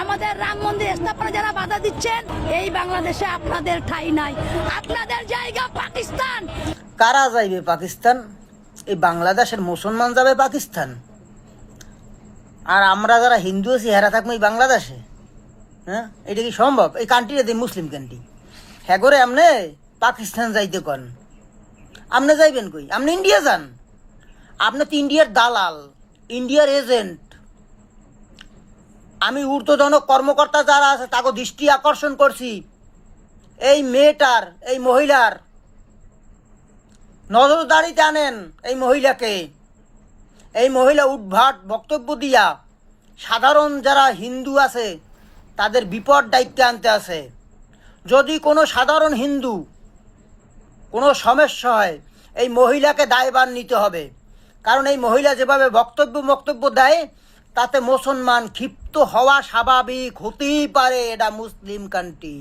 আমাদের রাম মন্দির স্থাপনে যারা বাধা দিচ্ছেন, এই বাংলাদেশে আপনাদের ঠাঁই নাই, আপনাদের জায়গা পাকিস্তান। কারা যাইবে পাকিস্তান? এই বাংলাদেশের মুসলমান যাবে পাকিস্তান, আর আমরা যারা হিন্দু আছি হেরা থাকবো এই বাংলাদেশে? হ্যাঁ, এটা কি সম্ভব? এই কান্ট্রিটা মুসলিম কান্ট্রি, হ্যাঁ করে আপনি পাকিস্তান যাইতে কন? আপনি যাইবেন কই? আপনি ইন্ডিয়া যান। আপনি তো ইন্ডিয়ার দালাল, ইন্ডিয়ার এজেন্ট। আমি ঊর্ধ্বতন কর্মকর্তা যারা আছে তাকে দৃষ্টি আকর্ষণ করছি, এই মেয়েটার, এই মহিলার নজরদারিতে আনেন এই মহিলাকে। এই মহিলা উদ্ভাট বক্তব্য দিয়া সাধারণ যারা হিন্দু আছে তাদের বিপদ দায়িত্বে আনতে আছে। যদি কোনো সাধারণ হিন্দু কোনো সমস্যা হয়, এই মহিলাকে দায়ভার নিতে হবে। কারণ এই মহিলা যেভাবে বক্তব্য দেয় তাতে মুসলমান ক্ষিপ্ত হওয়া স্বাভাবিক, হতেই পারে, এটা মুসলিম কান্ট্রি।